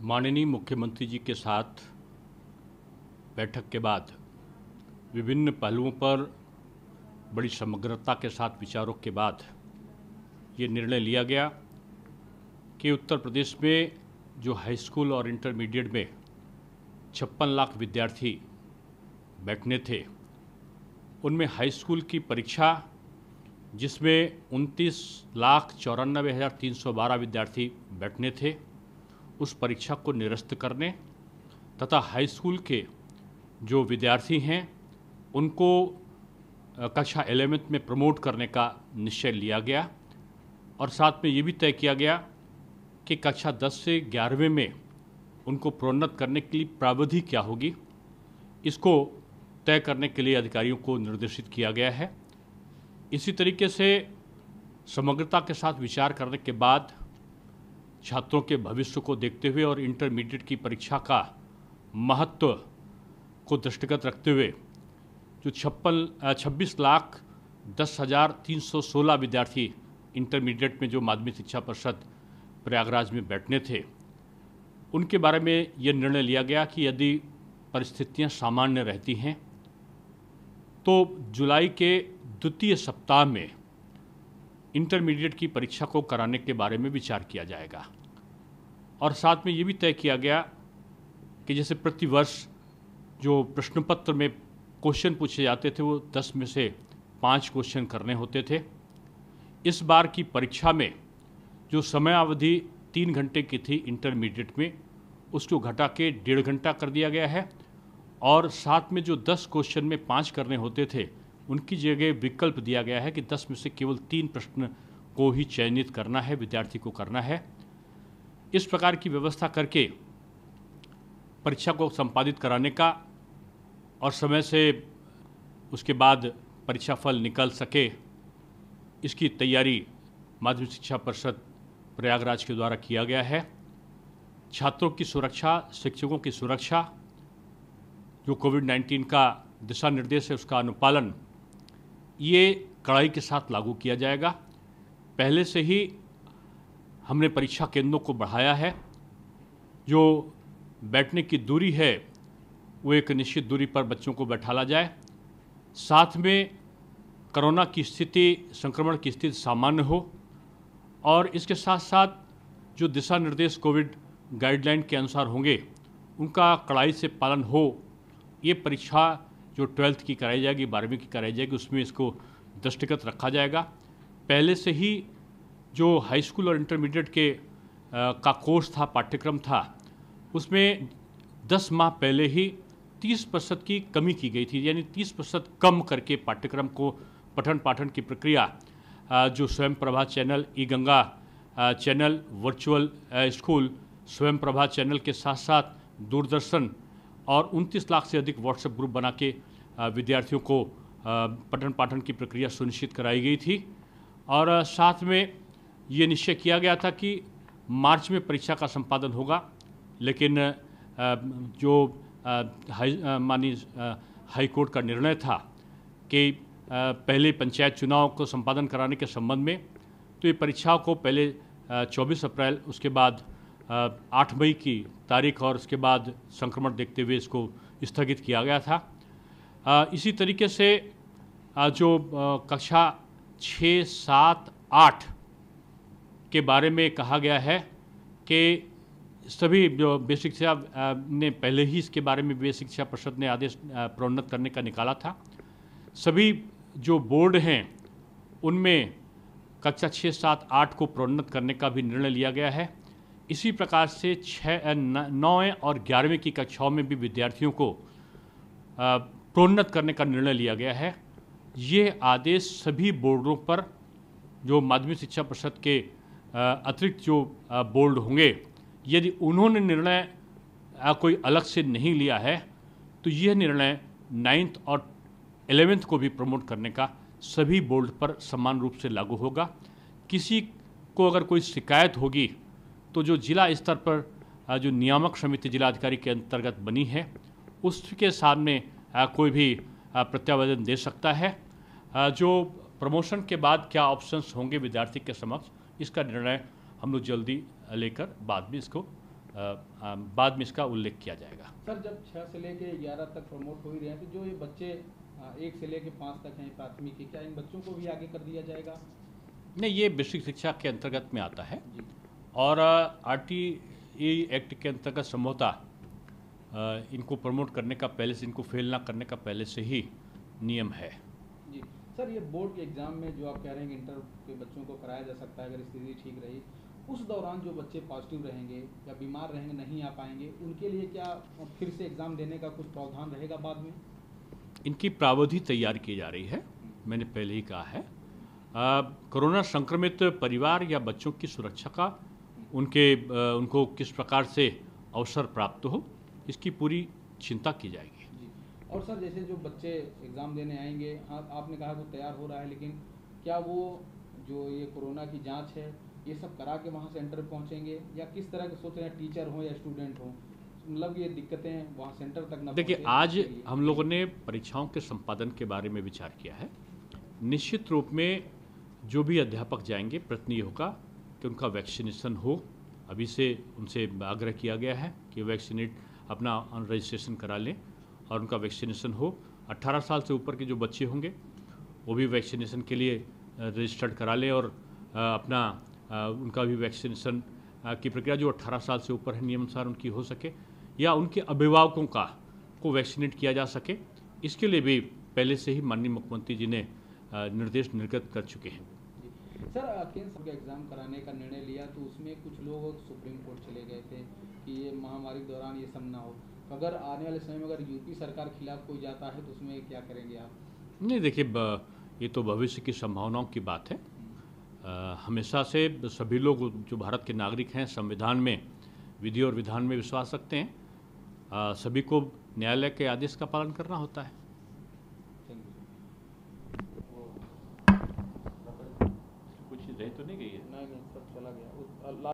माननीय मुख्यमंत्री जी के साथ बैठक के बाद विभिन्न पहलुओं पर बड़ी समग्रता के साथ विचारों के बाद ये निर्णय लिया गया कि उत्तर प्रदेश में जो हाई स्कूल और इंटरमीडिएट में 56 लाख विद्यार्थी बैठने थे, उनमें हाई स्कूल की परीक्षा जिसमें 29,94,312 विद्यार्थी बैठने थे, उस परीक्षा को निरस्त करने तथा हाई स्कूल के जो विद्यार्थी हैं उनको कक्षा 11th में प्रमोट करने का निश्चय लिया गया और साथ में ये भी तय किया गया कि कक्षा 10 से 11वें में उनको प्रोन्नत करने के लिए प्रावधि क्या होगी, इसको तय करने के लिए अधिकारियों को निर्देशित किया गया है। इसी तरीके से समग्रता के साथ विचार करने के बाद छात्रों के भविष्य को देखते हुए और इंटरमीडिएट की परीक्षा का महत्व को दृष्टिगत रखते हुए जो 26,10,316 विद्यार्थी इंटरमीडिएट में जो माध्यमिक शिक्षा परिषद प्रयागराज में बैठने थे, उनके बारे में ये निर्णय लिया गया कि यदि परिस्थितियां सामान्य रहती हैं तो जुलाई के द्वितीय सप्ताह में इंटरमीडिएट की परीक्षा को कराने के बारे में विचार किया जाएगा। और साथ में ये भी तय किया गया कि जैसे प्रतिवर्ष जो प्रश्न पत्र में क्वेश्चन पूछे जाते थे वो 10 में से 5 क्वेश्चन करने होते थे। इस बार की परीक्षा में जो समय अवधि 3 घंटे की थी इंटरमीडिएट में, उसको घटा के 1.5 घंटा कर दिया गया है और साथ में जो 10 क्वेश्चन में 5 करने होते थे उनकी जगह विकल्प दिया गया है कि 10 में से केवल 3 प्रश्न को ही चयनित करना है, विद्यार्थी को करना है। इस प्रकार की व्यवस्था करके परीक्षा को संपादित कराने का और समय से उसके बाद परीक्षा फल निकल सके, इसकी तैयारी माध्यमिक शिक्षा परिषद प्रयागराज के द्वारा किया गया है। छात्रों की सुरक्षा, शिक्षकों की सुरक्षा, जो कोविड-19 का दिशा निर्देश है उसका अनुपालन ये कड़ाई के साथ लागू किया जाएगा। पहले से ही हमने परीक्षा केंद्रों को बढ़ाया है। जो बैठने की दूरी है वो एक निश्चित दूरी पर बच्चों को बैठाला जाए। साथ में कोरोना की स्थिति, संक्रमण की स्थिति सामान्य हो और इसके साथ साथ जो दिशा निर्देश कोविड गाइडलाइन के अनुसार होंगे उनका कड़ाई से पालन हो। ये परीक्षा जो 12th की कराई जाएगी, 12वीं की कराई जाएगी, उसमें इसको दृष्टिगत रखा जाएगा। पहले से ही जो हाई स्कूल और इंटरमीडिएट के का कोर्स था, पाठ्यक्रम था, उसमें 10 माह पहले ही 30% की कमी की गई थी, यानी 30% कम करके पाठ्यक्रम को पठन पाठन की प्रक्रिया जो Swayam Prabha channel, eGanga channel, virtual school, Swayam Prabha channel के साथ साथ दूरदर्शन और 29 लाख से अधिक व्हाट्सएप ग्रुप बना के विद्यार्थियों को पठन पाठन की प्रक्रिया सुनिश्चित कराई गई थी। और साथ में ये निश्चय किया गया था कि मार्च में परीक्षा का संपादन होगा, लेकिन जो माननीय हाई कोर्ट का निर्णय था कि पहले पंचायत चुनाव को संपादन कराने के संबंध में, तो ये परीक्षाओं को पहले 24 अप्रैल, उसके बाद 8 मई की तारीख और उसके बाद संक्रमण देखते हुए इसको स्थगित किया गया था। इसी तरीके से जो कक्षा 6, 7, 8 के बारे में कहा गया है कि सभी जो बेसिक शिक्षा ने पहले ही इसके बारे में बेसिक शिक्षा परिषद ने आदेश प्रोन्नत करने का निकाला था। सभी जो बोर्ड हैं उनमें कक्षा 6, 7, 8 को प्रोन्नत करने का भी निर्णय लिया गया है। इसी प्रकार से 9 और 11वीं की कक्षाओं में भी विद्यार्थियों को प्रोन्नत करने का निर्णय लिया गया है। ये आदेश सभी बोर्डों पर जो माध्यमिक शिक्षा परिषद के अतिरिक्त जो बोर्ड होंगे, यदि उन्होंने निर्णय कोई अलग से नहीं लिया है तो यह निर्णय 9th और 11th को भी प्रमोट करने का सभी बोर्ड पर समान रूप से लागू होगा। किसी को अगर कोई शिकायत होगी तो जो जिला स्तर पर जो नियामक समिति जिलाधिकारी के अंतर्गत बनी है उसके सामने कोई भी प्रत्यावेदन दे सकता है। जो प्रमोशन के बाद क्या ऑप्शंस होंगे विद्यार्थी के समक्ष, इसका निर्णय हम लोग जल्दी लेकर बाद में इसको बाद में इसका उल्लेख किया जाएगा। सर, जब 6 से लेके 11 तक प्रमोट हो ही रहे हैं, तो जो ये बच्चे 1 से लेके 5 तक हैं प्राथमिक के, क्या इन बच्चों को भी आगे कर दिया जाएगा? नहीं, ये बेसिक शिक्षा के अंतर्गत में आता है जी और RTE एक्ट के अंतर्गत संभवतः इनको प्रमोट करने का पहले से, इनको फेल ना करने का पहले से ही नियम है। जी सर, ये बोर्ड के एग्ज़ाम में जो आप कह रहे हैं कि इंटर के बच्चों को कराया जा सकता है अगर स्थिति ठीक रही, उस दौरान जो बच्चे पॉजिटिव रहेंगे या बीमार रहेंगे, नहीं आ पाएंगे, उनके लिए क्या फिर से एग्ज़ाम देने का कुछ प्रावधान रहेगा बाद में? इनकी प्रावधि तैयार की जा रही है, मैंने पहले ही कहा है। कोरोना संक्रमित परिवार या बच्चों की सुरक्षा का उनको किस प्रकार से अवसर प्राप्त हो, इसकी पूरी चिंता की जाएगी। जी, और सर जैसे जो बच्चे एग्ज़ाम देने आएंगे, हाँ आपने कहा वो तैयार हो रहा है, लेकिन क्या वो जो ये कोरोना की जांच है ये सब करा के वहाँ सेंटर पहुँचेंगे, या किस तरह के सोच रहे हैं, टीचर हो या स्टूडेंट हो, मतलब ये दिक्कतें वहाँ सेंटर तक ना देखिए, पहुंचे, आज इसके लिए? हम लोगों ने परीक्षाओं के संपादन के बारे में विचार किया है। निश्चित रूप में जो भी अध्यापक जाएंगे, प्रयत्न ये होगा कि उनका वैक्सीनेशन हो। अभी से उनसे आग्रह किया गया है कि वैक्सीनेट अपना रजिस्ट्रेशन करा लें और उनका वैक्सीनेशन हो। 18 साल से ऊपर के जो बच्चे होंगे वो भी वैक्सीनेशन के लिए रजिस्टर्ड करा लें और उनका भी वैक्सीनेशन की प्रक्रिया जो 18 साल से ऊपर है नियमानुसार उनकी हो सके, या उनके अभिभावकों को वैक्सीनेट किया जा सके। इसके लिए भी पहले से ही माननीय मुख्यमंत्री जी ने निर्देश निर्गत कर चुके हैं। सर, केंद्र का एग्ज़ाम कराने का निर्णय लिया तो उसमें कुछ लोग सुप्रीम कोर्ट चले गए थे कि ये महामारी के दौरान ये सब ना हो, तो अगर आने वाले समय में अगर यूपी सरकार खिलाफ कोई जाता है तो उसमें क्या करेंगे आप? नहीं, देखिए, ये तो भविष्य की संभावनाओं की बात है। हमेशा से सभी लोग जो भारत के नागरिक हैं संविधान में, विधि और विधान में विश्वास रखते हैं। सभी को न्यायालय के आदेश का पालन करना होता है। कुछ रह तो नहीं गई है? नहीं, सब चला गया।